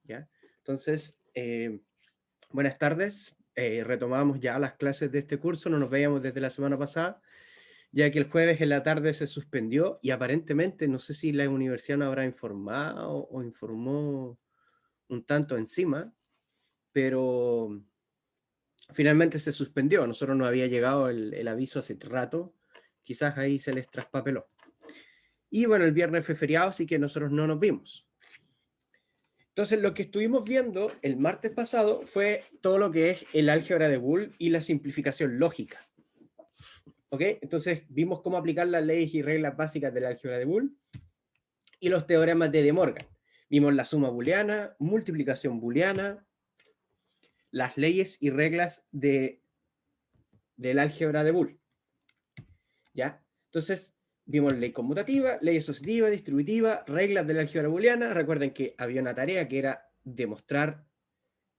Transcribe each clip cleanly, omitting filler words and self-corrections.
¿Ya? Entonces, buenas tardes. Retomamos ya las clases de este curso, no nos veíamos desde la semana pasada, ya que el jueves en la tarde se suspendió y aparentemente, no sé si la universidad nos habrá informado o informó un tanto encima, pero finalmente se suspendió. A nosotros nos había llegado el aviso hace rato, quizás ahí se les traspapeló. Y bueno, el viernes fue feriado, así que nosotros no nos vimos. Entonces, lo que estuvimos viendo el martes pasado fue todo lo que es el álgebra de Boole y la simplificación lógica. ¿Ok? Entonces, vimos cómo aplicar las leyes y reglas básicas del álgebra de Boole y los teoremas de De Morgan. Vimos la suma booleana, multiplicación booleana, las leyes y reglas del álgebra de Boole. ¿Ya? Entonces, vimos ley conmutativa, ley asociativa, distributiva, reglas del álgebra booleana. Recuerden que había una tarea que era demostrar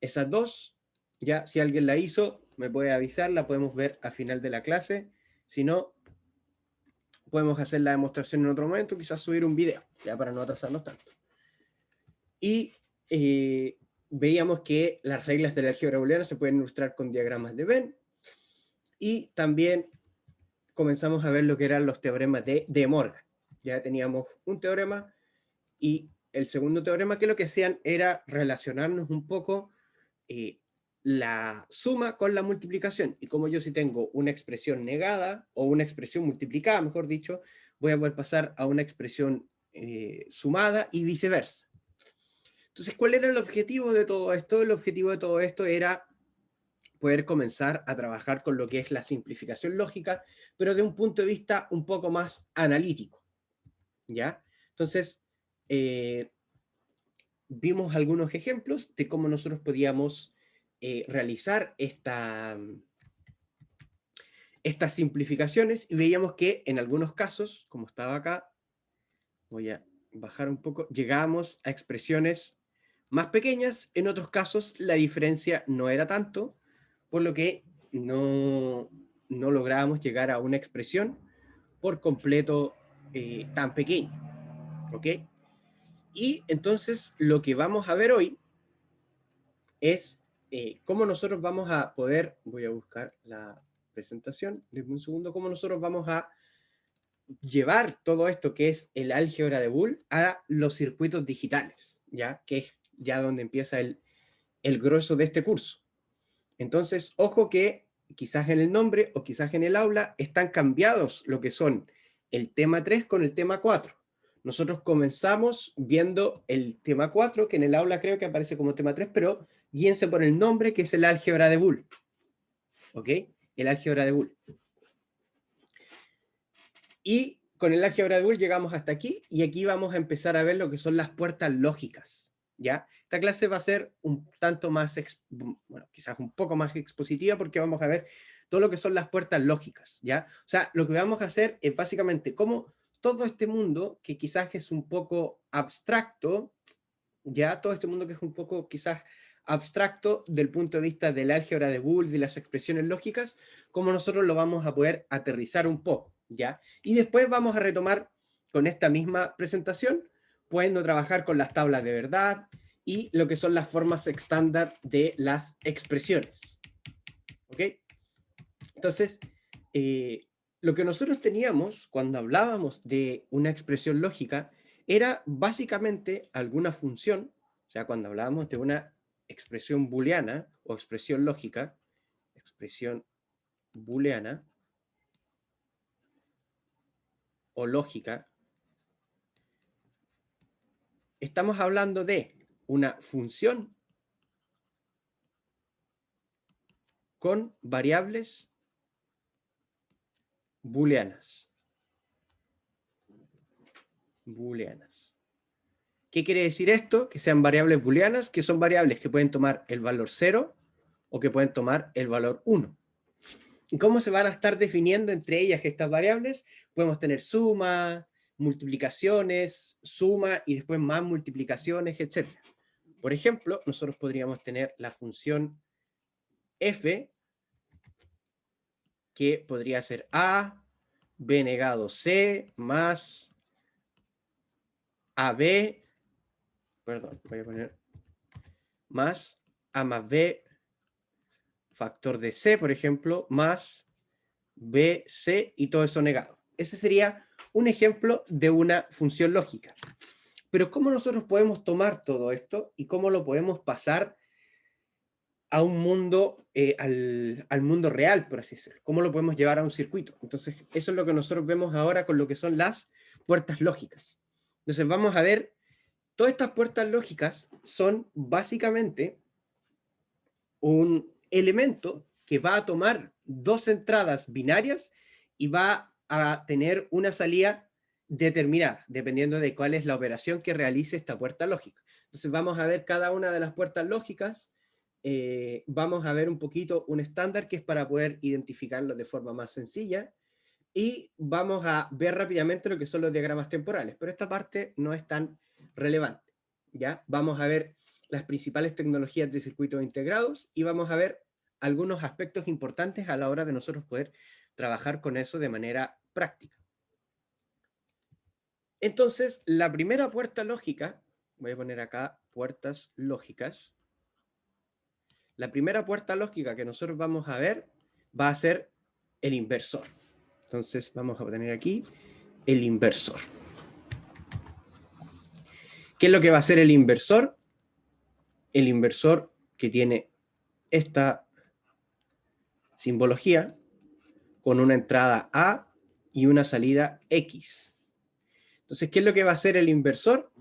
esas dos. Ya, si alguien la hizo, me puede avisar, la podemos ver a final de la clase. Si no, podemos hacer la demostración en otro momento, quizás subir un video, ya para no atrasarnos tanto. Y veíamos que las reglas de la álgebra booleana se pueden ilustrar con diagramas de Venn. Y también comenzamos a ver lo que eran los teoremas de Morgan. Ya teníamos un teorema y el segundo teorema, que lo que hacían era relacionarnos un poco la suma con la multiplicación. Y como yo si tengo una expresión negada o una expresión multiplicada, mejor dicho, voy a poder pasar a una expresión sumada y viceversa. Entonces, ¿cuál era el objetivo de todo esto? El objetivo de todo esto era poder comenzar a trabajar con lo que es la simplificación lógica, pero de un punto de vista un poco más analítico, ¿ya? Entonces, vimos algunos ejemplos de cómo nosotros podíamos realizar estas simplificaciones y veíamos que en algunos casos, como estaba acá, voy a bajar un poco, llegábamos a expresiones más pequeñas, en otros casos la diferencia no era tanto, por lo que no lográbamos llegar a una expresión por completo tan pequeña, ¿ok? Y entonces lo que vamos a ver hoy es cómo nosotros vamos a poder, voy a buscar la presentación, denme un segundo, cómo nosotros vamos a llevar todo esto que es el álgebra de Boole a los circuitos digitales, ¿ya? Que es ya donde empieza el grueso de este curso. Entonces, ojo que quizás en el nombre o quizás en el aula están cambiados lo que son el tema 3 con el tema 4. Nosotros comenzamos viendo el tema 4, que en el aula creo que aparece como tema 3, pero guíense por el nombre, que es el álgebra de Boole. ¿Ok? El álgebra de Boole. Y con el álgebra de Boole llegamos hasta aquí, y aquí vamos a empezar a ver lo que son las puertas lógicas, ¿ya? Esta clase va a ser un tanto más, bueno, quizás un poco más expositiva, porque vamos a ver todo lo que son las puertas lógicas, ¿ya? O sea, lo que vamos a hacer es básicamente cómo todo este mundo, que quizás es un poco abstracto, ya todo este mundo que es un poco quizás abstracto del punto de vista del álgebra de Boole, de las expresiones lógicas, cómo nosotros lo vamos a poder aterrizar un poco, ¿ya? Y después vamos a retomar con esta misma presentación, pudiendo trabajar con las tablas de verdad y lo que son las formas estándar de las expresiones, ¿ok? Entonces, lo que nosotros teníamos cuando hablábamos de una expresión lógica era básicamente alguna función, o sea, cuando hablábamos de una expresión booleana o expresión lógica, expresión booleana o lógica, estamos hablando de una función con variables booleanas. Booleanas. ¿Qué quiere decir esto? Que sean variables booleanas, que son variables que pueden tomar el valor 0 o que pueden tomar el valor 1. ¿Y cómo se van a estar definiendo entre ellas estas variables? Podemos tener suma, multiplicaciones, suma y después más multiplicaciones, etc. Por ejemplo, nosotros podríamos tener la función f, que podría ser a, b negado c, más ab, perdón, voy a poner más A más B, factor de C, por ejemplo, más B, C, y todo eso negado. Ese sería un ejemplo de una función lógica. Pero ¿cómo nosotros podemos tomar todo esto y cómo lo podemos pasar a un mundo, al mundo real, por así decirlo? ¿Cómo lo podemos llevar a un circuito? Entonces, eso es lo que nosotros vemos ahora con lo que son las puertas lógicas. Entonces, vamos a ver, todas estas puertas lógicas son básicamente un elemento que va a tomar dos entradas binarias y va a tener una salida determinada, dependiendo de cuál es la operación que realice esta puerta lógica. Entonces vamos a ver cada una de las puertas lógicas, vamos a ver un poquito un estándar que es para poder identificarlo de forma más sencilla, y vamos a ver rápidamente lo que son los diagramas temporales, pero esta parte no es tan relevante, ¿ya? Vamos a ver las principales tecnologías de circuitos integrados y vamos a ver algunos aspectos importantes a la hora de nosotros poder trabajar con eso de manera práctica. Entonces, la primera puerta lógica, voy a poner acá puertas lógicas, la primera puerta lógica que nosotros vamos a ver va a ser el inversor. Entonces, vamos a poner aquí el inversor. ¿Qué es lo que va a hacer el inversor? El inversor que tiene esta simbología con una entrada A y una salida X. Entonces, ¿qué es lo que va a hacer el inversor?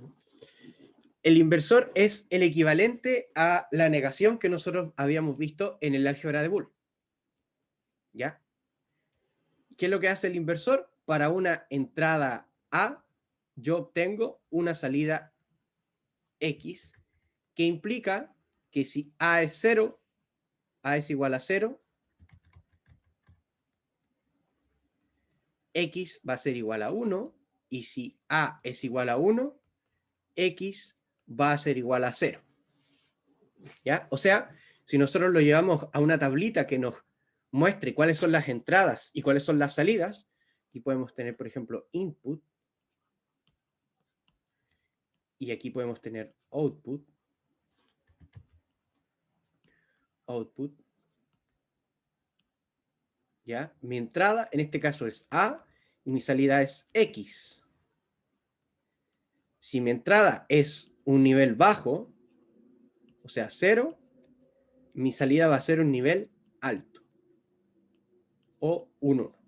El inversor es el equivalente a la negación que nosotros habíamos visto en el álgebra de Boole. ¿Ya? ¿Qué es lo que hace el inversor? Para una entrada A, yo obtengo una salida X, que implica que si A es 0, A es igual a 0, X va a ser igual a 1, y si A es igual a 1, X va a ser igual a 0. ¿Ya? O sea, si nosotros lo llevamos a una tablita que nos muestre cuáles son las entradas y cuáles son las salidas, y podemos tener, por ejemplo, input, y aquí podemos tener output, ¿ya? Mi entrada, en este caso, es A, y mi salida es X. Si mi entrada es un nivel bajo, o sea, 0, mi salida va a ser un nivel alto, o un 1.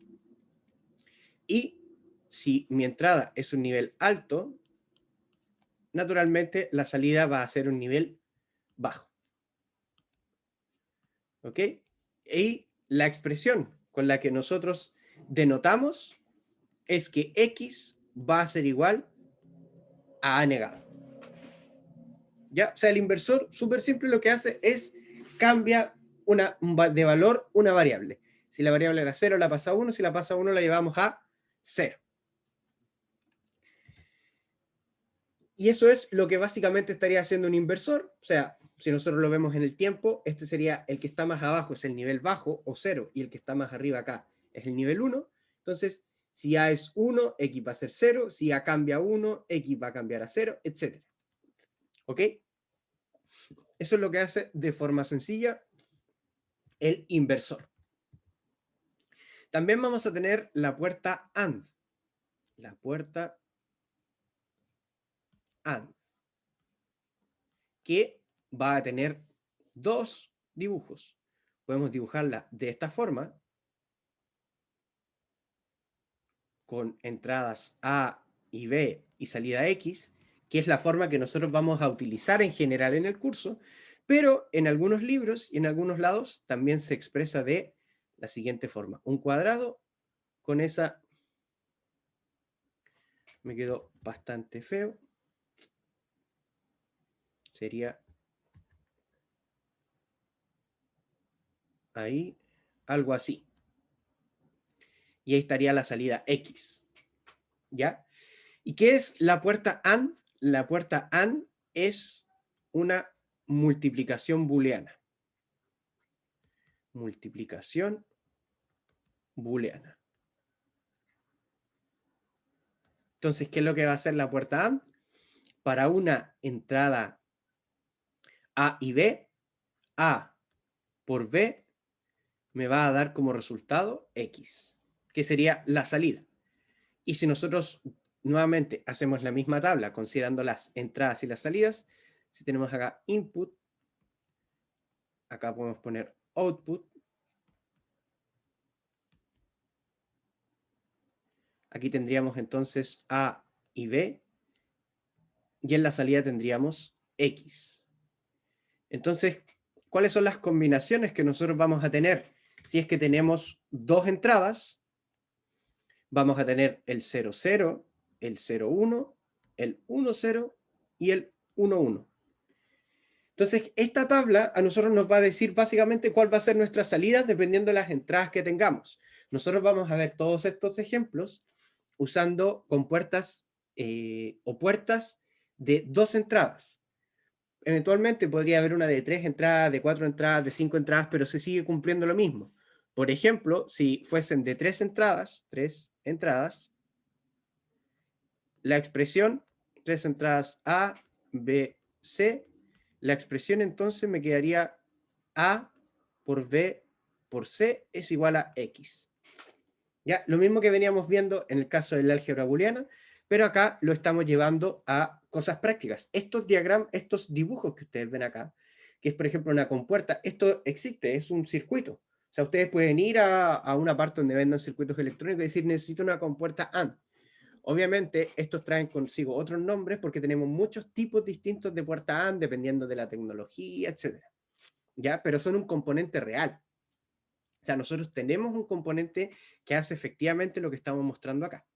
Y si mi entrada es un nivel alto, naturalmente la salida va a ser un nivel bajo. ¿Ok? Y la expresión con la que nosotros denotamos es que X va a ser igual a A negado. ¿Ya? O sea, el inversor, súper simple, lo que hace es cambia de valor una variable. Si la variable era 0, la pasa a 1, si la pasa a 1, la llevamos a 0. Y eso es lo que básicamente estaría haciendo un inversor. O sea, si nosotros lo vemos en el tiempo, este sería el que está más abajo, es el nivel bajo o 0, y el que está más arriba acá es el nivel 1. Entonces, si A es 1, X va a ser 0, si A cambia a 1, X va a cambiar a 0, etc. ¿Ok? Eso es lo que hace de forma sencilla el inversor. También vamos a tener la puerta AND. La puerta AND, que va a tener dos dibujos. Podemos dibujarla de esta forma, con entradas A y B y salida X, que es la forma que nosotros vamos a utilizar en general en el curso, pero en algunos libros y en algunos lados también se expresa de la siguiente forma. Un cuadrado con esa... Me quedó bastante feo. Sería ahí, algo así. Y ahí estaría la salida X. ¿Ya? ¿Y qué es la puerta AND? La puerta AND es una multiplicación booleana. Multiplicación booleana. Entonces, ¿qué es lo que va a hacer la puerta AND? Para una entrada A y B, A por B me va a dar como resultado X, que sería la salida. Y si nosotros nuevamente hacemos la misma tabla considerando las entradas y las salidas, si tenemos acá input, acá podemos poner output, aquí tendríamos entonces A y B, y en la salida tendríamos X. Entonces, ¿cuáles son las combinaciones que nosotros vamos a tener? Si es que tenemos dos entradas, vamos a tener el 0, 0, el 0, 1, el 1, 0 y el 1, 1. Entonces, esta tabla a nosotros nos va a decir básicamente cuál va a ser nuestra salida dependiendo de las entradas que tengamos. Nosotros vamos a ver todos estos ejemplos usando compuertas o puertas de dos entradas. Eventualmente podría haber una de 3 entradas, de 4 entradas, de 5 entradas, pero se sigue cumpliendo lo mismo. Por ejemplo, si fuesen de 3 entradas, la expresión 3 entradas A, B, C, la expresión entonces me quedaría A por B por C es igual a X. ¿Ya? Lo mismo que veníamos viendo en el caso del álgebra booleana, pero acá lo estamos llevando a cosas prácticas. Estos diagramas, estos dibujos que ustedes ven acá, que es por ejemplo una compuerta, esto existe, es un circuito. O sea, ustedes pueden ir a una parte donde vendan circuitos electrónicos y decir, necesito una compuerta AND. Obviamente, estos traen consigo otros nombres porque tenemos muchos tipos distintos de puerta AND, dependiendo de la tecnología, etc. ¿Ya? Pero son un componente real. O sea, nosotros tenemos un componente que hace efectivamente lo que estamos mostrando acá.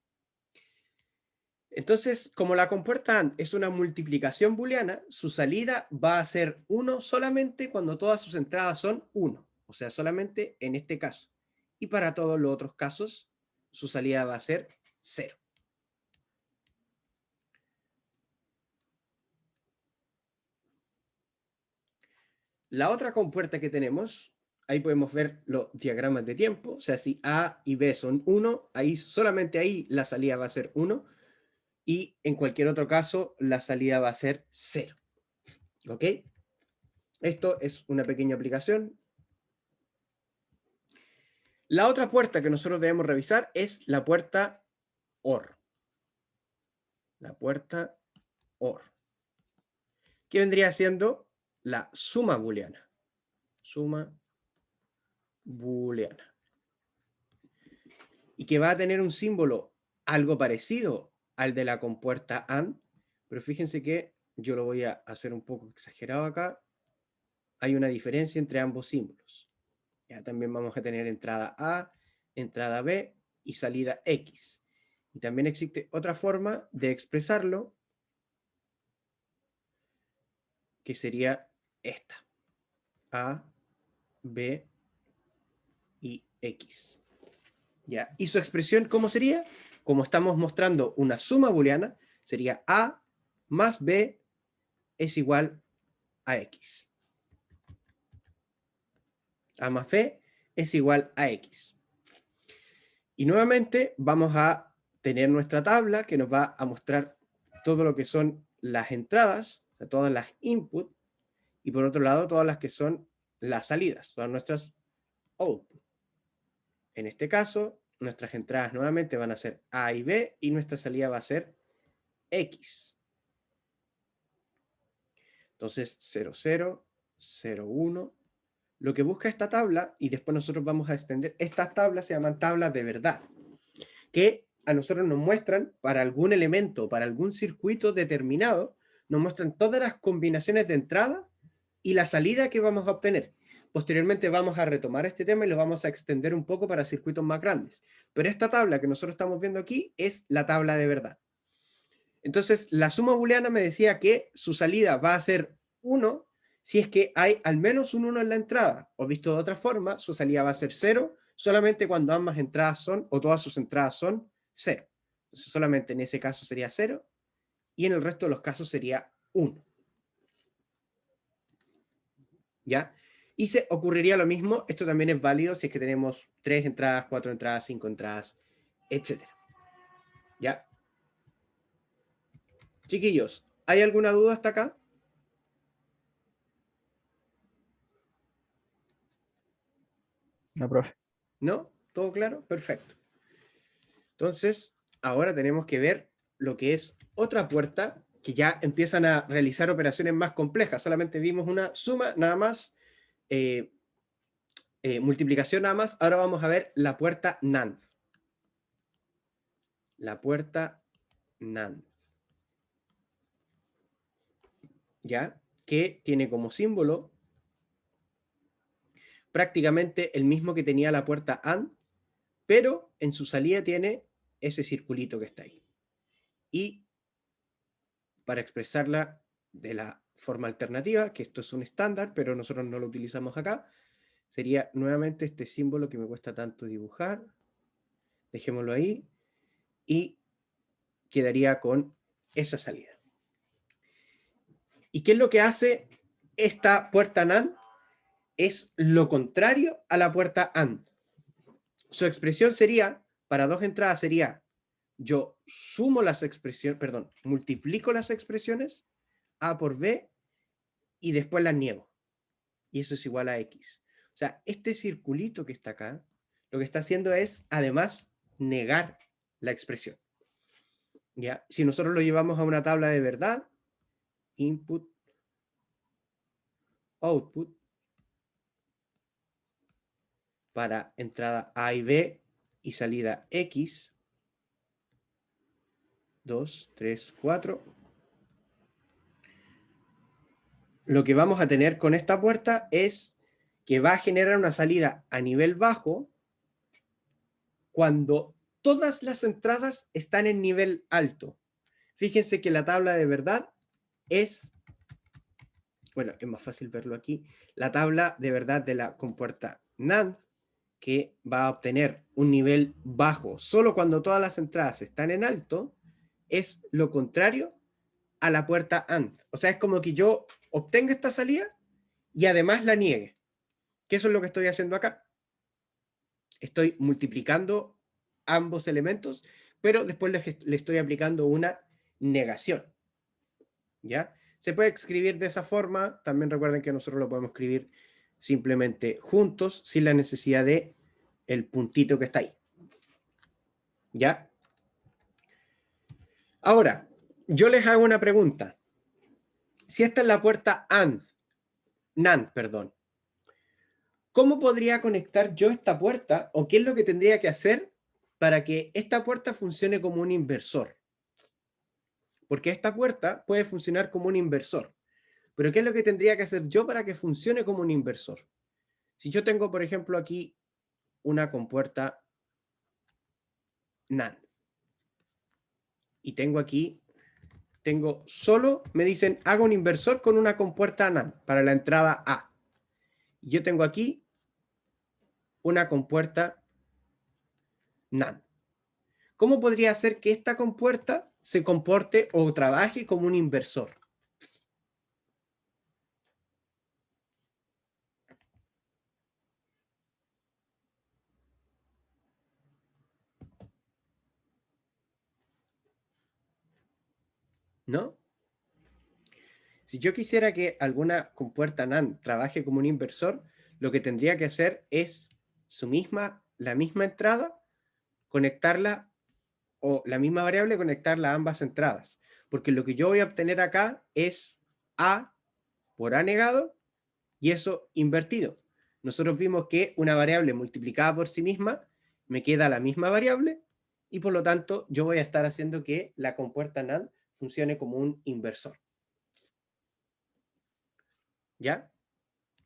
Entonces, como la compuerta AND es una multiplicación booleana, su salida va a ser 1 solamente cuando todas sus entradas son 1. O sea, solamente en este caso. Y para todos los otros casos, su salida va a ser 0. La otra compuerta que tenemos, ahí podemos ver los diagramas de tiempo. O sea, si A y B son 1, ahí, solamente ahí la salida va a ser 1. Y en cualquier otro caso, la salida va a ser 0. ¿Ok? Esto es una pequeña aplicación. La otra puerta que nosotros debemos revisar es la puerta OR. La puerta OR. ¿Qué vendría siendo? La suma booleana. Suma booleana. Y que va a tener un símbolo algo parecido al de la compuerta AND, pero fíjense que yo lo voy a hacer un poco exagerado acá. Hay una diferencia entre ambos símbolos. Ya también vamos a tener entrada A, entrada B y salida X. Y también existe otra forma de expresarlo, que sería esta. A, B y X. ¿Ya? ¿Y su expresión cómo sería? Como estamos mostrando una suma booleana, sería A más B es igual a X. A más B es igual a X. Y nuevamente vamos a tener nuestra tabla que nos va a mostrar todo lo que son las entradas, o sea, todas las inputs, y por otro lado todas las que son las salidas, todas nuestras output. En este caso, nuestras entradas nuevamente van a ser A y B y nuestra salida va a ser X. Entonces, 0, 0, 0, 1. Lo que busca esta tabla, y después nosotros vamos a extender, estas tablas se llaman tablas de verdad, que a nosotros nos muestran para algún elemento, para algún circuito determinado, nos muestran todas las combinaciones de entrada y la salida que vamos a obtener. Posteriormente vamos a retomar este tema y lo vamos a extender un poco para circuitos más grandes. Pero esta tabla que nosotros estamos viendo aquí es la tabla de verdad. Entonces, la suma booleana me decía que su salida va a ser 1 si es que hay al menos un 1 en la entrada. O visto de otra forma, su salida va a ser 0 solamente cuando ambas entradas son, o todas sus entradas son, 0. Entonces, solamente en ese caso sería 0 y en el resto de los casos sería 1. ¿Ya? Y se ocurriría lo mismo, esto también es válido si es que tenemos 3 entradas, 4 entradas, 5 entradas, etc. ¿Ya? Chiquillos, ¿hay alguna duda hasta acá? No, profe. ¿No? ¿Todo claro? Perfecto. Entonces, ahora tenemos que ver lo que es otra puerta que ya empiezan a realizar operaciones más complejas. Solamente vimos una suma, nada más, multiplicación nada más. Ahora vamos a ver la puerta NAND. La puerta NAND. ¿Ya? Que tiene como símbolo prácticamente el mismo que tenía la puerta AND, pero en su salida tiene ese circulito que está ahí. Y para expresarla de la forma alternativa, que esto es un estándar, pero nosotros no lo utilizamos acá, sería nuevamente este símbolo que me cuesta tanto dibujar. Dejémoslo ahí y quedaría con esa salida. ¿Y qué es lo que hace esta puerta NAND? Es lo contrario a la puerta AND. Su expresión sería, para dos entradas sería, yo sumo las expresiones, perdón, multiplico las expresiones A por B y después las niego. Y eso es igual a X. O sea, este circulito que está acá, lo que está haciendo es, además, negar la expresión. ¿Ya? Si nosotros lo llevamos a una tabla de verdad, input, output, para entrada A y B y salida X, 2, 3, 4. Lo que vamos a tener con esta puerta es que va a generar una salida a nivel bajo cuando todas las entradas están en nivel alto. Fíjense que la tabla de verdad es, bueno, es más fácil verlo aquí, la tabla de verdad de la compuerta NAND, que va a obtener un nivel bajo solo cuando todas las entradas están en alto, es lo contrario a la puerta AND. O sea, es como que yo obtenga esta salida y además la niegue. Que eso es lo que estoy haciendo acá. Estoy multiplicando ambos elementos, pero después le estoy aplicando una negación. ¿Ya? Se puede escribir de esa forma. También recuerden que nosotros lo podemos escribir simplemente juntos, sin la necesidad de el puntito que está ahí. ¿Ya? Ahora, yo les hago una pregunta. Si esta es la puerta NAND, perdón, ¿cómo podría conectar yo esta puerta o qué es lo que tendría que hacer para que esta puerta funcione como un inversor? Porque esta puerta puede funcionar como un inversor. Pero ¿qué es lo que tendría que hacer yo para que funcione como un inversor? Si yo tengo, por ejemplo, aquí una compuerta NAND y tengo solo, me dicen, hago un inversor con una compuerta NAND para la entrada A. Y yo tengo aquí una compuerta NAND. ¿Cómo podría hacer que esta compuerta se comporte o trabaje como un inversor? ¿No? Si yo quisiera que alguna compuerta NAND trabaje como un inversor, lo que tendría que hacer es la misma entrada, conectarla, o la misma variable, conectarla a ambas entradas. Porque lo que yo voy a obtener acá es A por A negado y eso invertido. Nosotros vimos que una variable multiplicada por sí misma me queda la misma variable y por lo tanto yo voy a estar haciendo que la compuerta NAND funcione como un inversor. ¿Ya?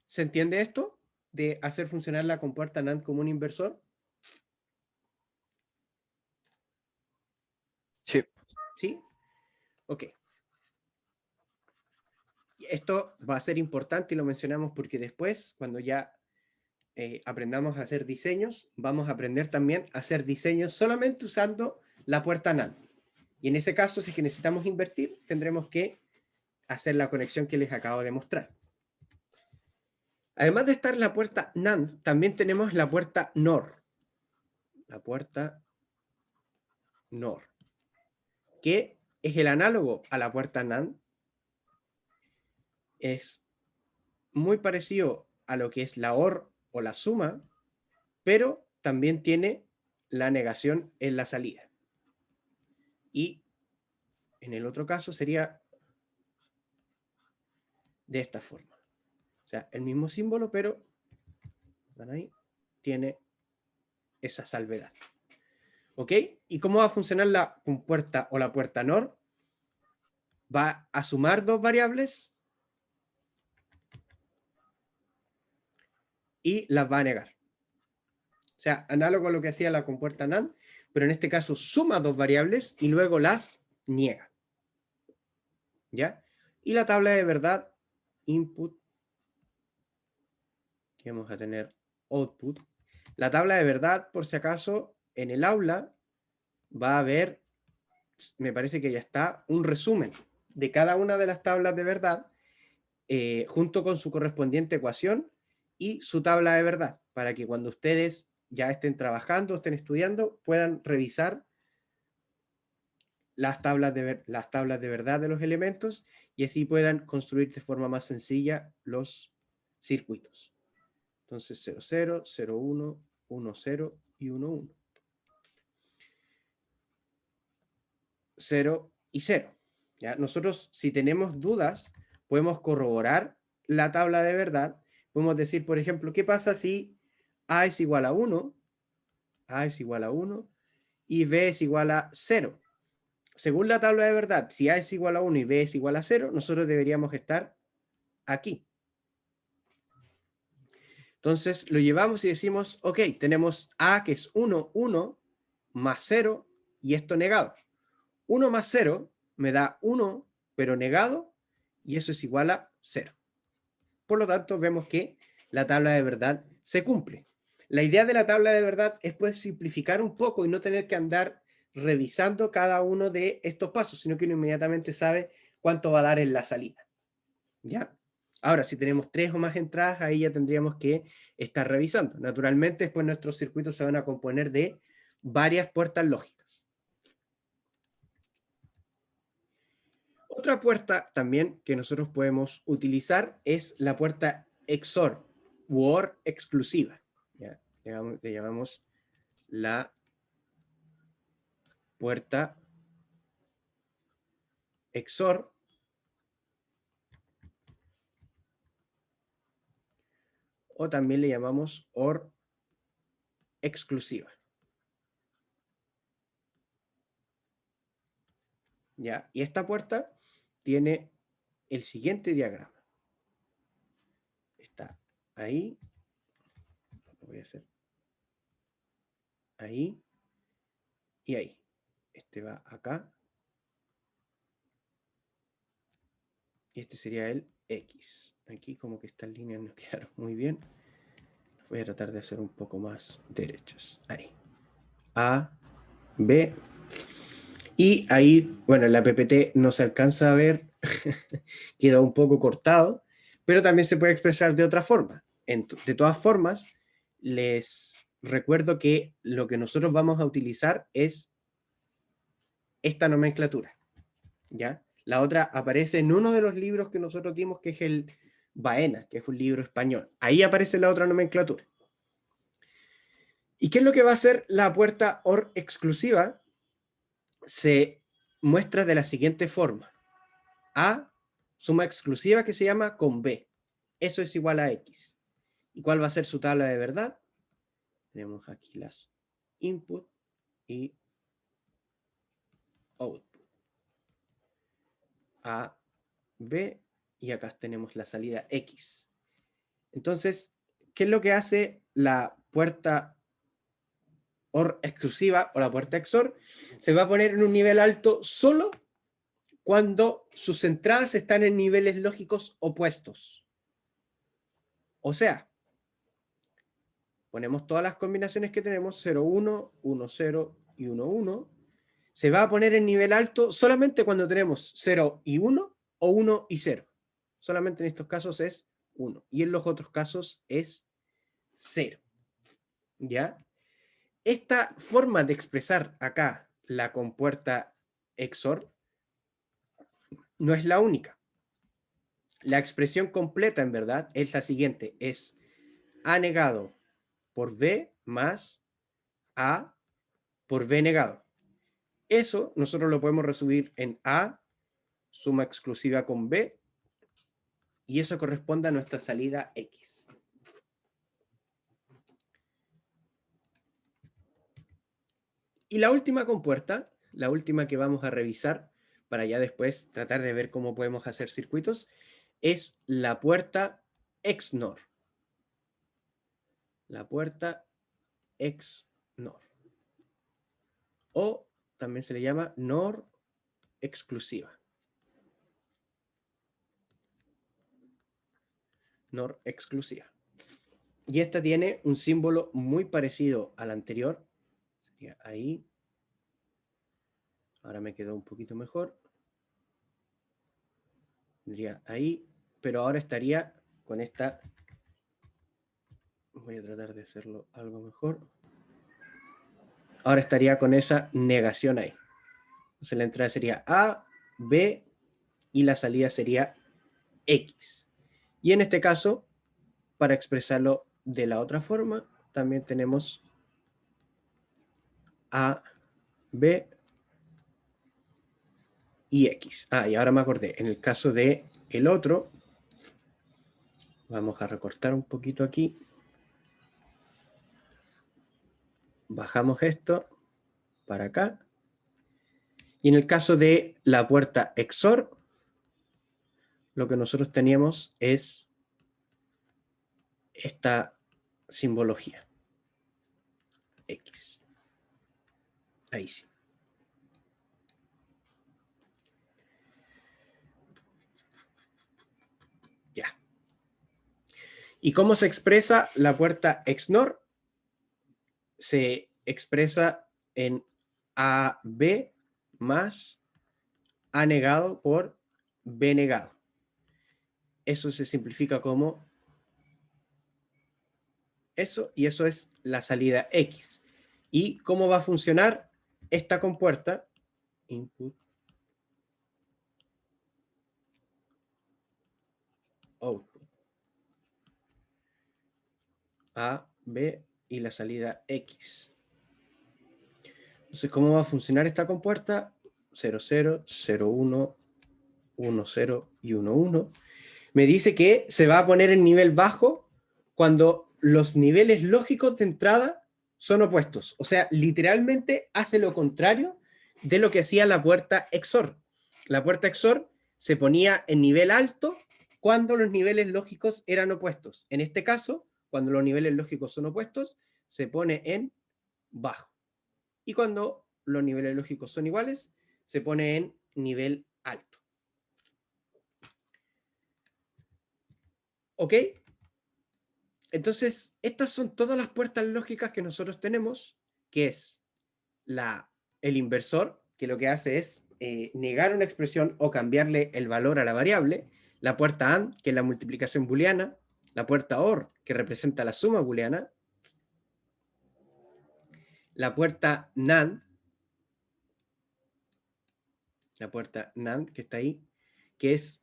¿Se entiende esto? De hacer funcionar la compuerta NAND como un inversor. Sí. ¿Sí? Ok. Esto va a ser importante y lo mencionamos porque después, cuando ya aprendamos a hacer diseños, vamos a aprender también a hacer diseños solamente usando la puerta NAND. Y en ese caso, si es que necesitamos invertir, tendremos que hacer la conexión que les acabo de mostrar. Además de estar la puerta NAND, también tenemos la puerta NOR. La puerta NOR, que es el análogo a la puerta NAND. Es muy parecido a lo que es la OR o la suma, pero también tiene la negación en la salida. Y en el otro caso sería de esta forma. O sea, el mismo símbolo, pero ahí tiene esa salvedad. ¿Ok? ¿Y cómo va a funcionar la compuerta o la puerta NOR? Va a sumar dos variables y las va a negar. O sea, análogo a lo que hacía la compuerta NAND, pero en este caso suma dos variables y luego las niega. ¿Ya? Y la tabla de verdad, input, que vamos a tener output. La tabla de verdad, por si acaso, en el aula va a haber, me parece que ya está, un resumen de cada una de las tablas de verdad, junto con su correspondiente ecuación y su tabla de verdad, para que cuando ustedes ya estén trabajando, estén estudiando, puedan revisar las tablas de verdad de los elementos y así puedan construir de forma más sencilla los circuitos. Entonces 0, 0, 0, 1, 1, 0 y 1, 1. 0 y 0. ¿Ya? Nosotros, si tenemos dudas, podemos corroborar la tabla de verdad. Podemos decir, por ejemplo, ¿qué pasa si A es igual a 1, A es igual a 1 y B es igual a 0? Según la tabla de verdad, si A es igual a 1 y B es igual a 0, nosotros deberíamos estar aquí. Entonces lo llevamos y decimos, ok, tenemos A que es 1, 1, más 0 y esto negado. 1 más 0 me da 1, pero negado, y eso es igual a 0. Por lo tanto, vemos que la tabla de verdad se cumple. La idea de la tabla de verdad es poder simplificar un poco y no tener que andar revisando cada uno de estos pasos, sino que uno inmediatamente sabe cuánto va a dar en la salida. ¿Ya? Ahora, si tenemos 3 o más entradas, ahí ya tendríamos que estar revisando. Naturalmente, después nuestros circuitos se van a componer de varias puertas lógicas. Otra puerta también que nosotros podemos utilizar es la puerta XOR u OR exclusiva. ¿Ya? Le llamamos la puerta XOR o también le llamamos OR exclusiva. ¿Ya? Y esta puerta tiene el siguiente diagrama. Está ahí. Lo voy a hacer ahí y ahí. Este va acá. Y este sería el X. Aquí como que estas líneas nos quedaron muy bien. Voy a tratar de hacer un poco más derechas. Ahí. A, B. Y ahí, bueno, en la PPT no se alcanza a ver. Queda un poco cortado. Pero también se puede expresar de otra forma. De todas formas, les recuerdo que lo que nosotros vamos a utilizar es esta nomenclatura. ¿Ya? La otra aparece en uno de los libros que nosotros dimos, que es el Baena, que es un libro español. Ahí aparece la otra nomenclatura. ¿Y qué es lo que va a hacer la puerta OR exclusiva? Se muestra de la siguiente forma. A, suma exclusiva que se llama con B. Eso es igual a X. ¿Y cuál va a ser su tabla de verdad? Tenemos aquí las input y output. A, B, y acá tenemos la salida X. Entonces, ¿qué es lo que hace la puerta OR exclusiva o la puerta XOR? Se va a poner en un nivel alto solo cuando sus entradas están en niveles lógicos opuestos. O sea, ponemos todas las combinaciones que tenemos, 0, 1, 1, 0 y 1, 1. Se va a poner en nivel alto solamente cuando tenemos 0 y 1 o 1 y 0. Solamente en estos casos es 1 y en los otros casos es 0. ¿Ya? Esta forma de expresar acá la compuerta XOR no es la única. La expresión completa, en verdad, es la siguiente. Es A negado por B más A por B negado. Eso nosotros lo podemos resumir en A, suma exclusiva con B, y eso corresponde a nuestra salida X. Y la última compuerta, la última que vamos a revisar para ya después tratar de ver cómo podemos hacer circuitos, es la puerta XNOR. La puerta XNOR. O también se le llama NOR exclusiva. NOR exclusiva. Y esta tiene un símbolo muy parecido al anterior. Sería ahí. Ahora me quedó un poquito mejor. Tendría ahí, pero ahora estaría con esta. Voy a tratar de hacerlo algo mejor. Ahora estaría con esa negación ahí. Entonces la entrada sería A, B y la salida sería X. Y en este caso, para expresarlo de la otra forma, también tenemos A, B y X. Y ahora me acordé, en el caso de el otro, vamos a recortar un poquito aquí. Bajamos esto para acá. Y en el caso de la puerta XOR, lo que nosotros teníamos es esta simbología. X. Ahí sí. Ya. ¿Y cómo se expresa la puerta XNOR? Se expresa en AB más A negado por B negado. Eso se simplifica como eso, y eso es la salida X. ¿Y cómo va a funcionar esta compuerta? Input, output. A, B y la salida X. Entonces, ¿cómo va a funcionar esta compuerta? 0, 0, 0, 1, 1, 0 y 1, 1. Me dice que se va a poner en nivel bajo cuando los niveles lógicos de entrada son opuestos. O sea, literalmente hace lo contrario de lo que hacía la puerta XOR. La puerta XOR se ponía en nivel alto cuando los niveles lógicos eran opuestos. En este caso, cuando los niveles lógicos son opuestos, se pone en bajo. Y cuando los niveles lógicos son iguales, se pone en nivel alto. ¿Ok? Entonces, estas son todas las puertas lógicas que nosotros tenemos, que es el inversor, que lo que hace es negar una expresión o cambiarle el valor a la variable, la puerta AND, que es la multiplicación booleana, la puerta OR, que representa la suma booleana, la puerta NAND, que está ahí, que es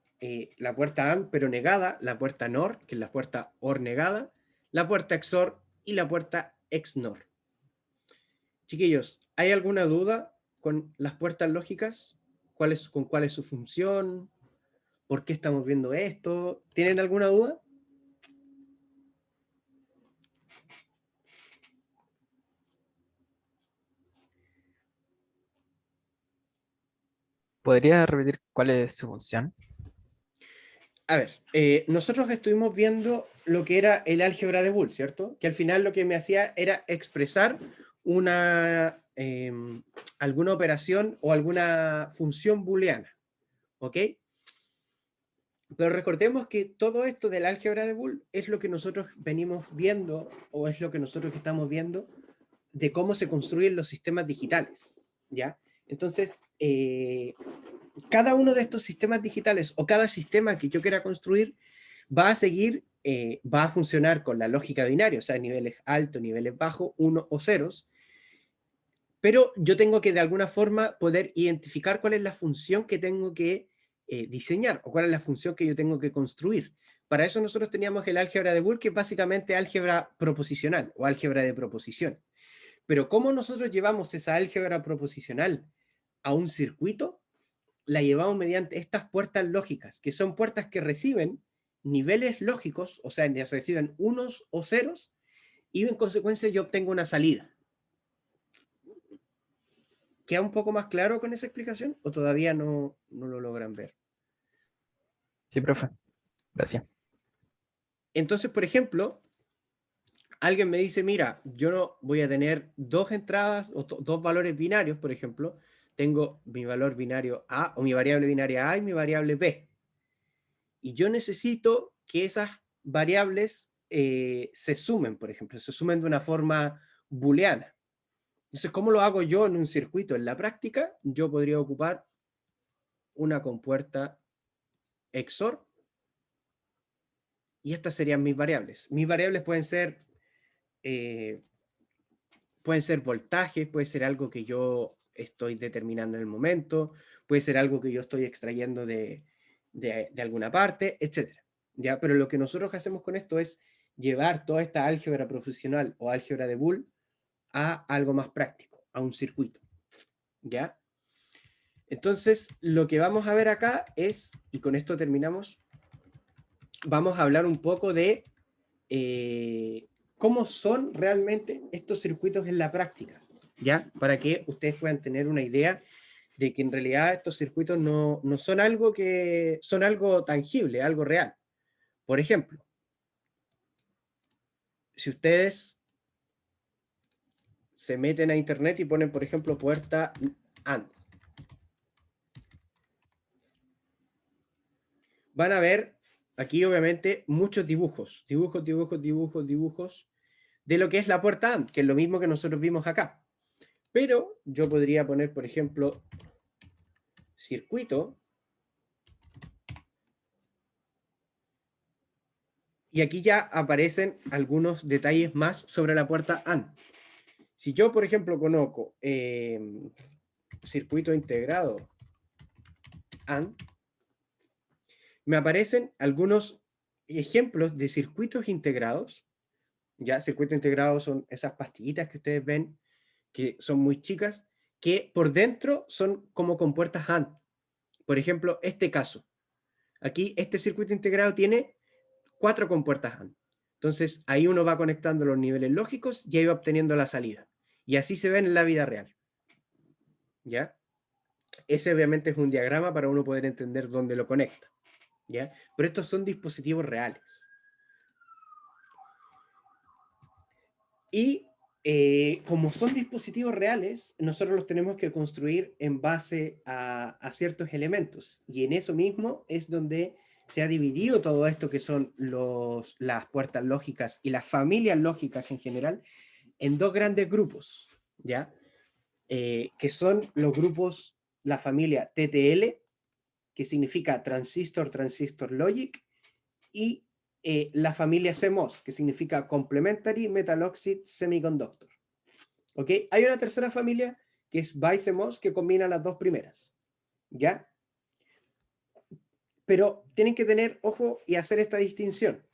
la puerta AND pero negada, la puerta NOR, que es la puerta OR negada, la puerta XOR y la puerta XNOR. Chiquillos, ¿hay alguna duda con las puertas lógicas? ¿Con cuál es su función? ¿Por qué estamos viendo esto? ¿Tienen alguna duda? ¿Podría repetir cuál es su función? A ver, nosotros estuvimos viendo lo que era el álgebra de Boole, ¿cierto? Que al final lo que me hacía era expresar alguna operación o alguna función booleana, ¿ok? Pero recordemos que todo esto del álgebra de Boole es lo que nosotros venimos viendo o es lo que nosotros estamos viendo de cómo se construyen los sistemas digitales, ¿ya? Entonces, cada uno de estos sistemas digitales o cada sistema que yo quiera construir va a seguir, va a funcionar con la lógica binaria, o sea, niveles altos, niveles bajos, 1 o ceros, pero yo tengo que de alguna forma poder identificar cuál es la función que tengo que diseñar o cuál es la función que yo tengo que construir. Para eso nosotros teníamos el álgebra de Boole, que es básicamente álgebra proposicional o álgebra de proposición. Pero ¿cómo nosotros llevamos esa álgebra proposicional a un circuito? La llevamos mediante estas puertas lógicas, que son puertas que reciben niveles lógicos, o sea, reciben unos o ceros, y en consecuencia yo obtengo una salida. ¿Queda un poco más claro con esa explicación o todavía no lo logran ver? Sí, profe. Gracias. Entonces, por ejemplo, alguien me dice, mira, yo no voy a tener dos entradas o dos valores binarios, por ejemplo, tengo mi valor binario A o mi variable binaria A y mi variable B. Y yo necesito que esas variables se sumen, por ejemplo, se sumen de una forma booleana. Entonces, ¿cómo lo hago yo en un circuito? En la práctica, yo podría ocupar una compuerta XOR y estas serían mis variables. Mis variables eh, pueden ser voltajes, puede ser algo que yo estoy determinando en el momento, puede ser algo que yo estoy extrayendo de alguna parte, etc. ¿Ya? Pero lo que nosotros hacemos con esto es llevar toda esta álgebra profesional o álgebra de Boole a algo más práctico, a un circuito. ¿Ya? Entonces, lo que vamos a ver acá es, y con esto terminamos, vamos a hablar un poco de cómo son realmente estos circuitos en la práctica, ¿ya? Para que ustedes puedan tener una idea de que en realidad estos circuitos no son algo que son algo tangible, algo real. Por ejemplo, si ustedes se meten a internet y ponen, por ejemplo, puerta AND, van a ver aquí obviamente muchos dibujos de lo que es la puerta AND, que es lo mismo que nosotros vimos acá. Pero yo podría poner, por ejemplo, circuito, y aquí ya aparecen algunos detalles más sobre la puerta AND. Si yo, por ejemplo, conozco circuito integrado AND, me aparecen algunos ejemplos de circuitos integrados. Ya, circuitos integrados son esas pastillitas que ustedes ven, que son muy chicas, que por dentro son como compuertas AND. Por ejemplo, este caso. Aquí, este circuito integrado tiene 4 compuertas AND. Entonces, ahí uno va conectando los niveles lógicos y ahí va obteniendo la salida. Y así se ve en la vida real. ¿Ya? Ese obviamente es un diagrama para uno poder entender dónde lo conecta. ¿Ya? Pero estos son dispositivos reales. Y como son dispositivos reales, nosotros los tenemos que construir en base a ciertos elementos. Y en eso mismo es donde se ha dividido todo esto que son las puertas lógicas y las familias lógicas en general en dos grandes grupos, ¿ya? Que son los grupos, la familia TTL, que significa Transistor, Transistor Logic, y la familia CMOS, que significa Complementary Metal Oxide Semiconductor. ¿Ok? Hay una tercera familia que es BiCMOS, que combina las dos primeras. ¿Ya? Pero tienen que tener ojo y hacer esta distinción.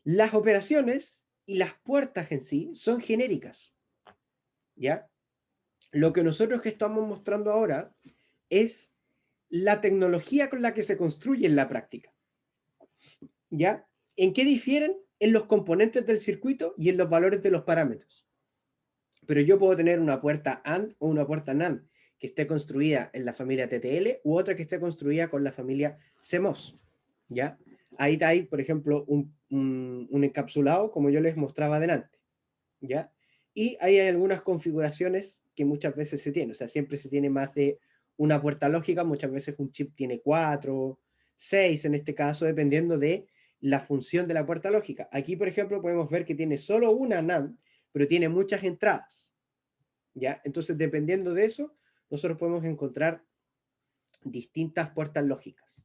Las operaciones y las puertas en sí son genéricas. ¿Ya? Lo que nosotros que estamos mostrando ahora es la tecnología con la que se construye en la práctica. ¿Ya? ¿En qué difieren? En los componentes del circuito y en los valores de los parámetros. Pero yo puedo tener una puerta AND o una puerta NAND que esté construida en la familia TTL u otra que esté construida con la familia CMOS. ¿Ya? Ahí hay, por ejemplo, un encapsulado, como yo les mostraba adelante. ¿Ya? Y hay algunas configuraciones que muchas veces se tienen. O sea, siempre se tiene más de una puerta lógica, muchas veces un chip tiene 4, 6 en este caso, dependiendo de la función de la puerta lógica. Aquí, por ejemplo, podemos ver que tiene solo una NAND, pero tiene muchas entradas. ¿Ya? Entonces, dependiendo de eso, nosotros podemos encontrar distintas puertas lógicas.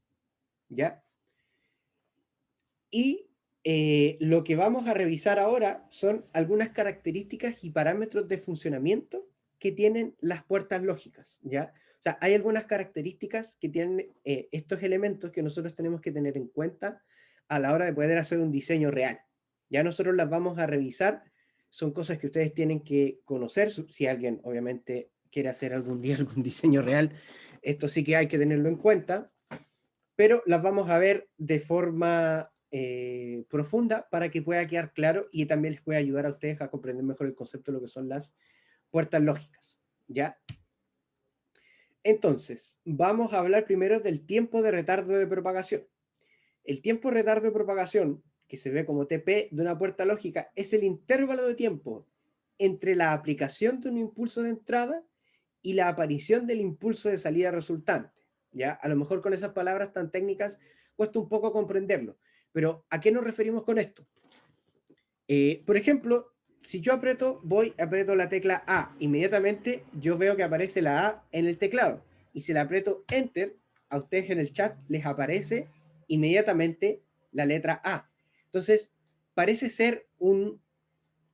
¿Ya? Y lo que vamos a revisar ahora son algunas características y parámetros de funcionamiento que tienen las puertas lógicas, ¿ya? O sea, hay algunas características que tienen estos elementos que nosotros tenemos que tener en cuenta a la hora de poder hacer un diseño real. Ya nosotros las vamos a revisar, son cosas que ustedes tienen que conocer, si alguien obviamente quiere hacer algún día algún diseño real, esto sí que hay que tenerlo en cuenta, pero las vamos a ver de forma profunda para que pueda quedar claro y también les pueda ayudar a ustedes a comprender mejor el concepto de lo que son las puertas lógicas, ¿ya? Entonces, vamos a hablar primero del tiempo de retardo de propagación. El tiempo de retardo de propagación, que se ve como TP de una puerta lógica, es el intervalo de tiempo entre la aplicación de un impulso de entrada y la aparición del impulso de salida resultante. ¿Ya? A lo mejor con esas palabras tan técnicas cuesta un poco comprenderlo, pero ¿a qué nos referimos con esto? Por ejemplo, si yo aprieto la tecla A, inmediatamente yo veo que aparece la A en el teclado. Y si le aprieto Enter, a ustedes en el chat les aparece inmediatamente la letra A. Entonces, parece ser un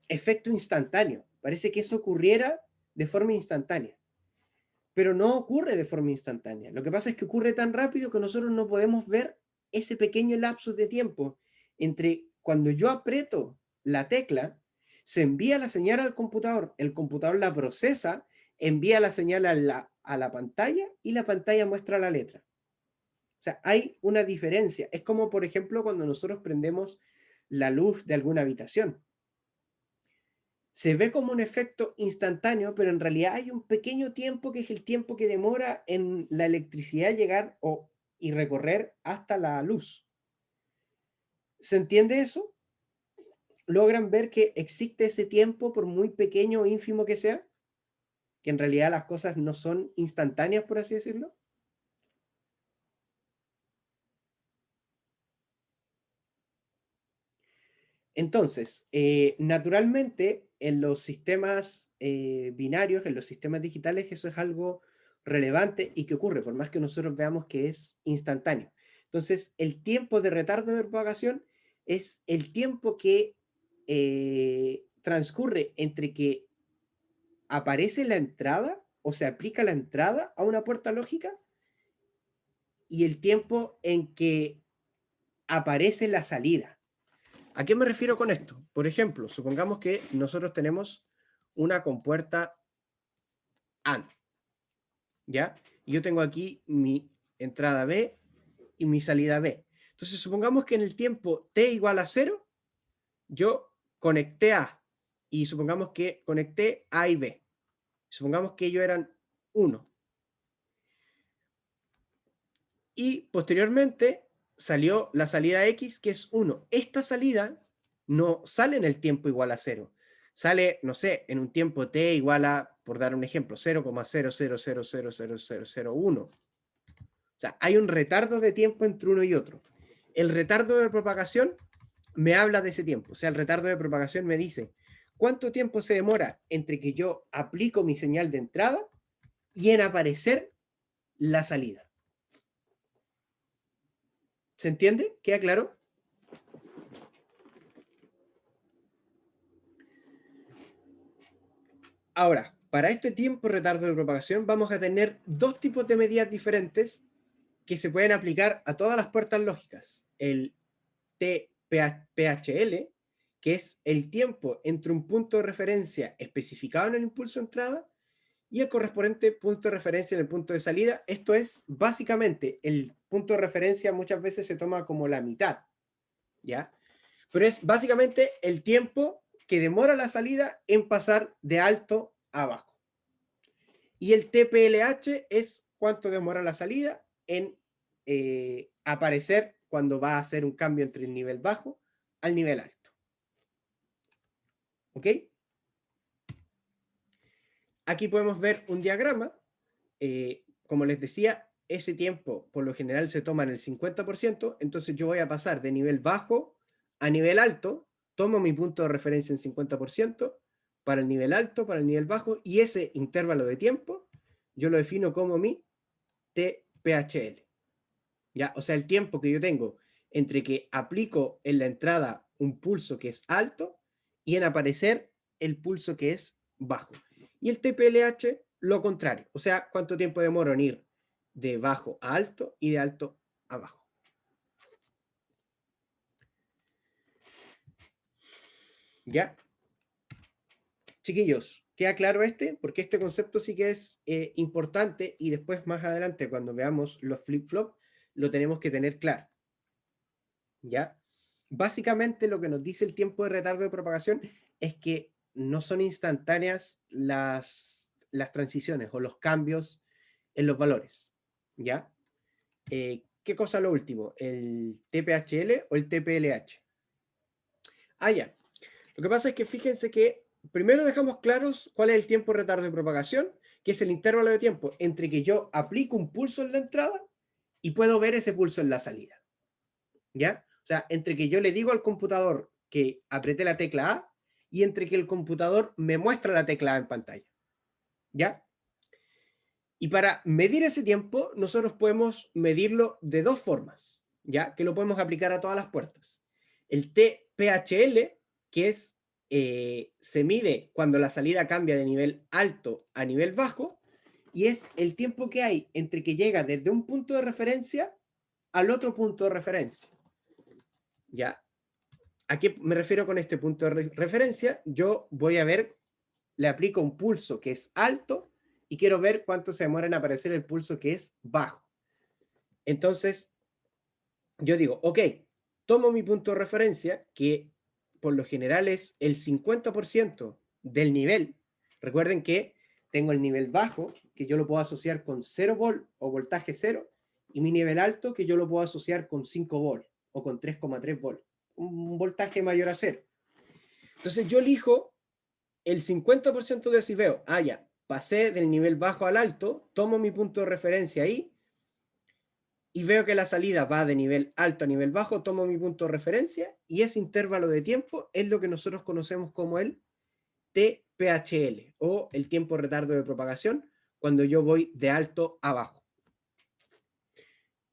efecto instantáneo. Parece que eso ocurriera de forma instantánea. Pero no ocurre de forma instantánea. Lo que pasa es que ocurre tan rápido que nosotros no podemos ver ese pequeño lapso de tiempo entre cuando yo aprieto la tecla, se envía la señal al computador, el computador la procesa, envía la señal a la pantalla y la pantalla muestra la letra. O sea, hay una diferencia. Es como, por ejemplo, cuando nosotros prendemos la luz de alguna habitación. Se ve como un efecto instantáneo, pero en realidad hay un pequeño tiempo que es el tiempo que demora en la electricidad llegar y recorrer hasta la luz. ¿Se entiende eso? ¿Logran ver que existe ese tiempo, por muy pequeño o ínfimo que sea? Que en realidad las cosas no son instantáneas, por así decirlo. Entonces, naturalmente, en los sistemas binarios, en los sistemas digitales, eso es algo relevante y que ocurre, por más que nosotros veamos que es instantáneo. Entonces, el tiempo de retardo de propagación es el tiempo que transcurre entre que aparece la entrada o se aplica la entrada a una puerta lógica y el tiempo en que aparece la salida. ¿A qué me refiero con esto? Por ejemplo, supongamos que nosotros tenemos una compuerta AND, ¿ya? Y yo tengo aquí mi entrada B y mi salida B. Entonces, supongamos que en el tiempo t igual a 0, yo conecté A y supongamos que conecté A y B. Supongamos que ellos eran 1. Y posteriormente salió la salida X, que es 1. Esta salida no sale en el tiempo igual a 0. Sale, no sé, en un tiempo t igual a, por dar un ejemplo, 0,000000001. O sea, hay un retardo de tiempo entre uno y otro. El retardo de propagación me habla de ese tiempo. O sea, el retardo de propagación me dice cuánto tiempo se demora entre que yo aplico mi señal de entrada y en aparecer la salida. ¿Se entiende? ¿Queda claro? Ahora, para este tiempo retardo de propagación vamos a tener dos tipos de medidas diferentes que se pueden aplicar a todas las puertas lógicas. El TPHL, que es el tiempo entre un punto de referencia especificado en el impulso de entrada y el correspondiente punto de referencia en el punto de salida. Esto es básicamente el punto de referencia, muchas veces se toma como la mitad, ¿ya? Pero es básicamente el tiempo que demora la salida en pasar de alto a bajo. Y el TPLH es cuánto demora la salida en aparecer cuando va a hacer un cambio entre el nivel bajo al nivel alto. ¿Ok? Aquí podemos ver un diagrama. Como les decía, ese tiempo por lo general se toma en el 50%, entonces yo voy a pasar de nivel bajo a nivel alto, tomo mi punto de referencia en 50% para el nivel alto, para el nivel bajo, y ese intervalo de tiempo yo lo defino como mi TPHL. ¿Ya? O sea, el tiempo que yo tengo entre que aplico en la entrada un pulso que es alto y en aparecer el pulso que es bajo. Y el TPLH, lo contrario. O sea, cuánto tiempo demoro en ir de bajo a alto y de alto a bajo. ¿Ya? Chiquillos, ¿queda claro este? Porque este concepto sí que es importante y después más adelante cuando veamos los flip-flop lo tenemos que tener claro. ¿Ya? Básicamente lo que nos dice el tiempo de retardo de propagación es que no son instantáneas las transiciones o los cambios en los valores. ¿Ya? ¿Qué cosa lo último? ¿El TPHL o el TPLH? Ah, ya. Lo que pasa es que fíjense que primero dejamos claros cuál es el tiempo de retardo de propagación, que es el intervalo de tiempo entre que yo aplico un pulso en la entrada y puedo ver ese pulso en la salida. ¿Ya? O sea, entre que yo le digo al computador que apreté la tecla A y entre que el computador me muestra la tecla A en pantalla. ¿Ya? Y para medir ese tiempo, nosotros podemos medirlo de dos formas, ¿ya? Que lo podemos aplicar a todas las puertas. El TPHL, que es, se mide cuando la salida cambia de nivel alto a nivel bajo, y es el tiempo que hay entre que llega desde un punto de referencia al otro punto de referencia. ¿Ya? ¿A qué me refiero con este punto de referencia? Yo voy a ver, le aplico un pulso que es alto y quiero ver cuánto se demora en aparecer el pulso que es bajo. Entonces, yo digo, ok, tomo mi punto de referencia, que por lo general es el 50% del nivel. Recuerden que tengo el nivel bajo, que yo lo puedo asociar con 0 volt o voltaje 0, y mi nivel alto, que yo lo puedo asociar con 5 volt o con 3,3 volt, un voltaje mayor a 0. Entonces yo elijo el 50% de si veo, ya, pasé del nivel bajo al alto, tomo mi punto de referencia ahí y veo que la salida va de nivel alto a nivel bajo, tomo mi punto de referencia y ese intervalo de tiempo es lo que nosotros conocemos como el TPHL o el tiempo de retardo de propagación cuando yo voy de alto a bajo.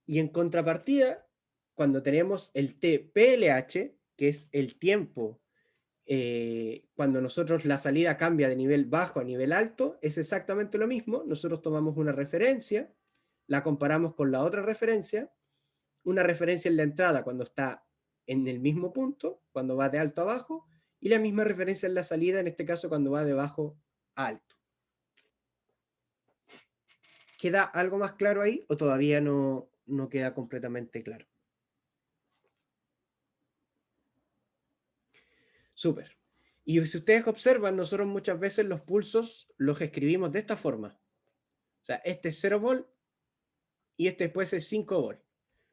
Y en contrapartida, cuando tenemos el TPLH, que es el tiempo cuando nosotros la salida cambia de nivel bajo a nivel alto, es exactamente lo mismo. Nosotros tomamos una referencia, la comparamos con la otra referencia, una referencia en la entrada cuando está en el mismo punto, cuando va de alto a bajo, y la misma referencia en la salida, en este caso cuando va de bajo a alto. ¿Queda algo más claro ahí o todavía no queda completamente claro? Súper. Y si ustedes observan, nosotros muchas veces los pulsos los escribimos de esta forma. O sea, este es 0 volt y este después es 5 volt.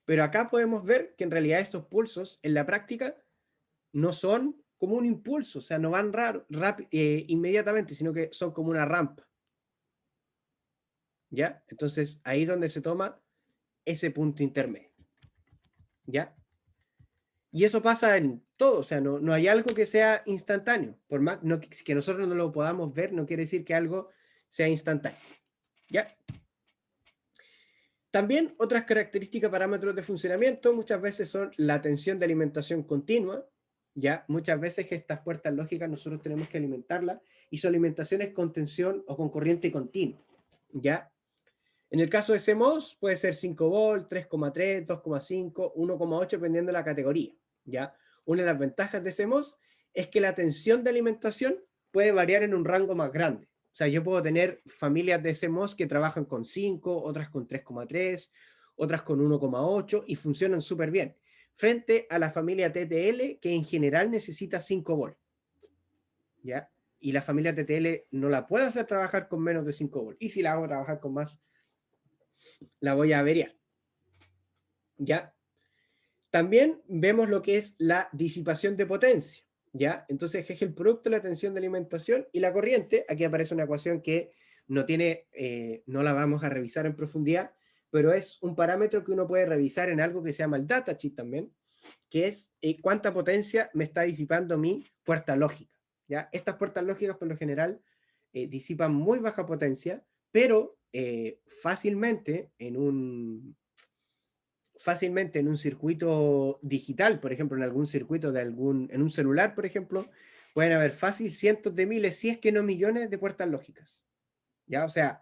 Pero acá podemos ver que en realidad estos pulsos en la práctica no son como un impulso, o sea, no van inmediatamente, sino que son como una rampa. ¿Ya? Entonces, ahí es donde se toma ese punto intermedio. ¿Ya? Y eso pasa en todo, o sea, no hay algo que sea instantáneo. Por más que nosotros no lo podamos ver, no quiere decir que algo sea instantáneo. ¿Ya? También otras características, parámetros de funcionamiento, muchas veces son la tensión de alimentación continua, ¿ya? Muchas veces que estas puertas lógicas nosotros tenemos que alimentarlas y su alimentación es con tensión o con corriente continua, ¿ya? En el caso de CMOS puede ser 5 volt, 3,3, 2,5, 1,8, dependiendo de la categoría, ¿ya? Una de las ventajas de CMOS es que la tensión de alimentación puede variar en un rango más grande. O sea, yo puedo tener familias de CMOS que trabajan con 5, otras con 3,3, otras con 1,8 y funcionan súper bien. Frente a la familia TTL que en general necesita 5 volt, ¿ya? Y la familia TTL no la puedo hacer trabajar con menos de 5 volt. Y si la hago trabajar con más, la voy a averiar. ¿Ya? También vemos lo que es la disipación de potencia, ¿ya? Entonces es el producto de la tensión de alimentación y la corriente. Aquí aparece una ecuación que no tiene, no la vamos a revisar en profundidad, pero es un parámetro que uno puede revisar en algo que se llama el datasheet también, que es cuánta potencia me está disipando mi puerta lógica, ¿ya? Estas puertas lógicas por lo general disipan muy baja potencia, pero fácilmente en un circuito digital, por ejemplo, en algún circuito en un celular, por ejemplo, pueden haber fácil cientos de miles, si es que no millones de puertas lógicas. ¿Ya? O sea,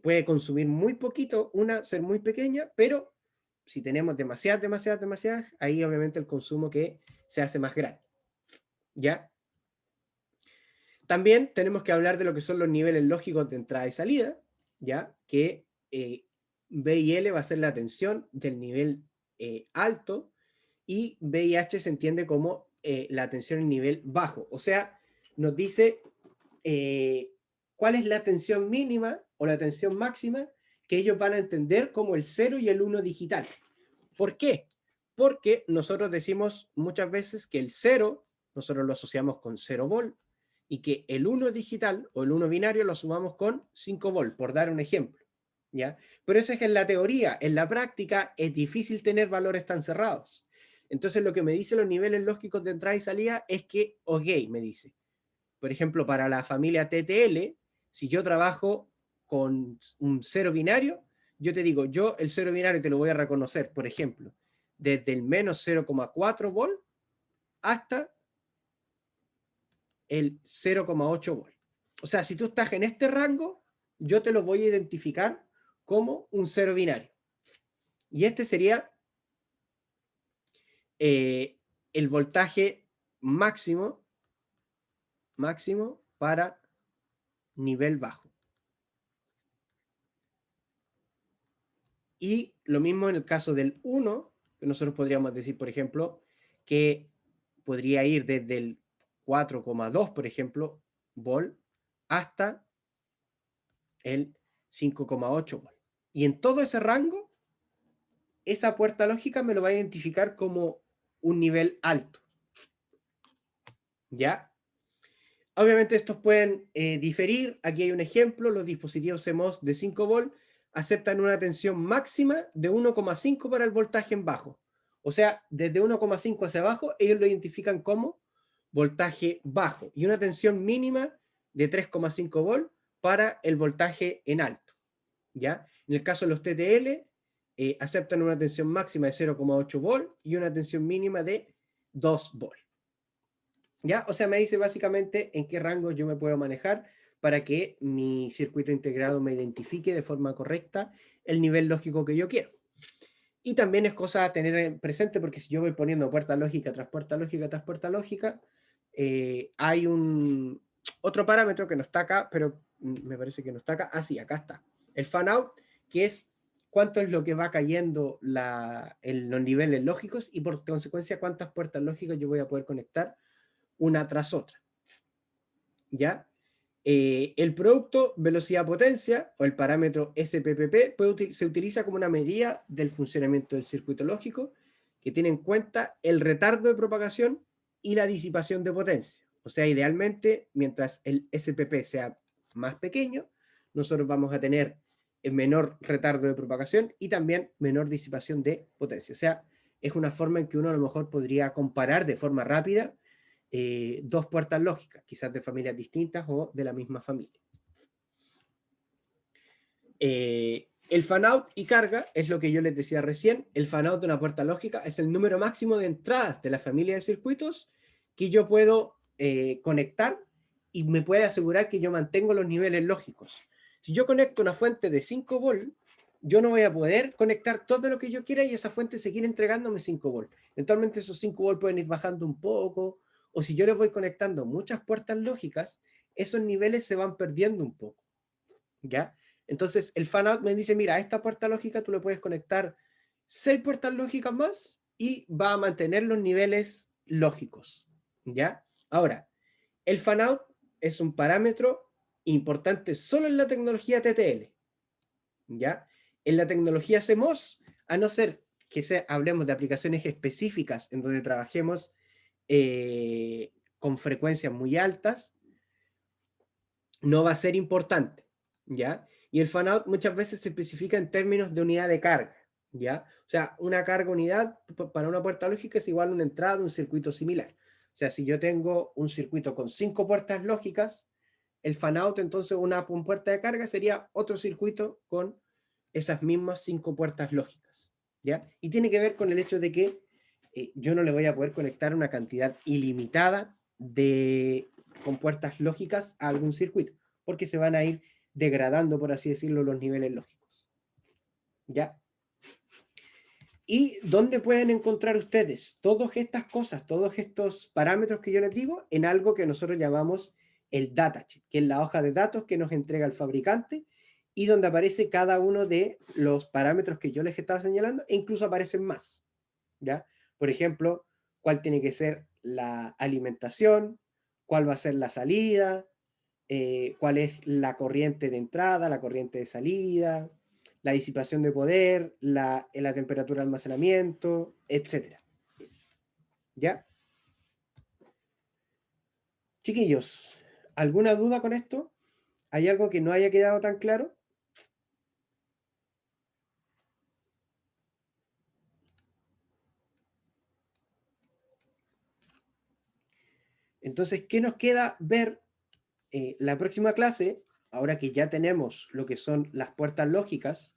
puede consumir muy poquito, ser muy pequeña, pero si tenemos demasiadas, ahí obviamente el consumo que se hace más grande. ¿Ya? También tenemos que hablar de lo que son los niveles lógicos de entrada y salida, ¿ya? Que B y L va a ser la tensión del nivel alto, y B y H se entiende como la tensión en nivel bajo. O sea, nos dice cuál es la tensión mínima o la tensión máxima que ellos van a entender como el 0 y el 1 digital. ¿Por qué? Porque nosotros decimos muchas veces que el 0 nosotros lo asociamos con 0 volt, y que el 1 digital o el 1 binario lo sumamos con 5 volt, por dar un ejemplo. ¿Ya? Pero eso es en la teoría. En la práctica es difícil tener valores tan cerrados. Entonces lo que me dicen los niveles lógicos de entrada y salida es que, ok, me dice, por ejemplo, para la familia TTL, si yo trabajo con un 0 binario, yo te digo, yo el 0 binario te lo voy a reconocer, por ejemplo, desde el menos 0,4 volt hasta el 0,8 volt. O sea, si tú estás en este rango, yo te lo voy a identificar como un 0 binario. Y este sería el voltaje máximo para nivel bajo. Y lo mismo en el caso del 1, que nosotros podríamos decir, por ejemplo, que podría ir desde el 4,2, por ejemplo, volt, hasta el 5,8 volt. Y en todo ese rango, esa puerta lógica me lo va a identificar como un nivel alto. ¿Ya? Obviamente estos pueden diferir. Aquí hay un ejemplo. Los dispositivos CMOS de 5 volt aceptan una tensión máxima de 1,5 para el voltaje en bajo. O sea, desde 1,5 hacia abajo, ellos lo identifican como voltaje bajo. Y una tensión mínima de 3,5 volt para el voltaje en alto. ¿Ya? En el caso de los TTL, aceptan una tensión máxima de 0,8 volt y una tensión mínima de 2 volt. ¿Ya? O sea, me dice básicamente en qué rango yo me puedo manejar para que mi circuito integrado me identifique de forma correcta el nivel lógico que yo quiero. Y también es cosa a tener presente, porque si yo voy poniendo puerta lógica tras puerta lógica tras puerta lógica, hay otro parámetro que no está acá, pero me parece que no está acá. Ah, sí, acá está. El fan out, que es cuánto es lo que va cayendo en los niveles lógicos, y por consecuencia cuántas puertas lógicas yo voy a poder conectar una tras otra. ¿Ya? El producto velocidad-potencia, o el parámetro SPPP, se utiliza como una medida del funcionamiento del circuito lógico que tiene en cuenta el retardo de propagación y la disipación de potencia. O sea, idealmente, mientras el SPP sea más pequeño, nosotros vamos a tener menor retardo de propagación y también menor disipación de potencia. O sea, es una forma en que uno a lo mejor podría comparar de forma rápida dos puertas lógicas, quizás de familias distintas o de la misma familia. El fan-out y carga es lo que yo les decía recién. El fan-out de una puerta lógica es el número máximo de entradas de la familia de circuitos que yo puedo conectar, y me puede asegurar que yo mantengo los niveles lógicos. Si yo conecto una fuente de 5 volt, yo no voy a poder conectar todo lo que yo quiera y esa fuente seguir entregándome 5 volt. Eventualmente esos 5 volt pueden ir bajando un poco, o si yo les voy conectando muchas puertas lógicas, esos niveles se van perdiendo un poco. ¿Ya? Entonces el fan-out me dice, mira, a esta puerta lógica tú le puedes conectar 6 puertas lógicas más y va a mantener los niveles lógicos. ¿Ya? Ahora, el fan-out es un parámetro importante solo en la tecnología TTL. ¿Ya? En la tecnología CMOS, a no ser que hablemos de aplicaciones específicas en donde trabajemos con frecuencias muy altas, no va a ser importante, ¿ya? Y el fan-out muchas veces se especifica en términos de unidad de carga, ¿ya? O sea, una carga unidad para una puerta lógica es igual a una entrada de un circuito similar. O sea, si yo tengo un circuito con 5 puertas lógicas, el fan-out, entonces una puerta de carga sería otro circuito con esas mismas 5 puertas lógicas, ¿ya? Y tiene que ver con el hecho de que yo no le voy a poder conectar una cantidad ilimitada con puertas lógicas a algún circuito, porque se van a ir degradando, por así decirlo, los niveles lógicos. ¿Ya? ¿Y dónde pueden encontrar ustedes todas estas cosas, todos estos parámetros que yo les digo? En algo que nosotros llamamos el datasheet, que es la hoja de datos que nos entrega el fabricante y donde aparece cada uno de los parámetros que yo les estaba señalando, e incluso aparecen más, ¿ya? Por ejemplo, cuál tiene que ser la alimentación, cuál va a ser la salida, cuál es la corriente de entrada, la corriente de salida, la disipación de poder, la temperatura de almacenamiento, etc. ¿Ya? Chiquillos, ¿alguna duda con esto? ¿Hay algo que no haya quedado tan claro? Entonces, ¿qué nos queda ver la próxima clase? Ahora que ya tenemos lo que son las puertas lógicas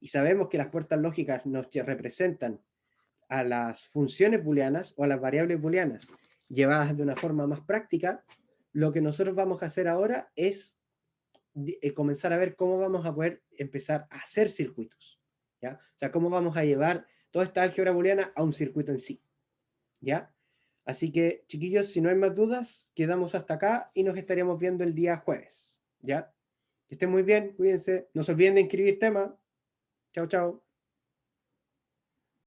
y sabemos que las puertas lógicas nos representan a las funciones booleanas o a las variables booleanas llevadas de una forma más práctica, lo que nosotros vamos a hacer ahora es comenzar a ver cómo vamos a poder empezar a hacer circuitos, ¿ya? O sea, cómo vamos a llevar toda esta álgebra booleana a un circuito en sí, ¿ya? Así que, chiquillos, si no hay más dudas, quedamos hasta acá y nos estaríamos viendo el día jueves, ¿ya? Que estén muy bien, cuídense, no se olviden de inscribir tema. Chao, chao.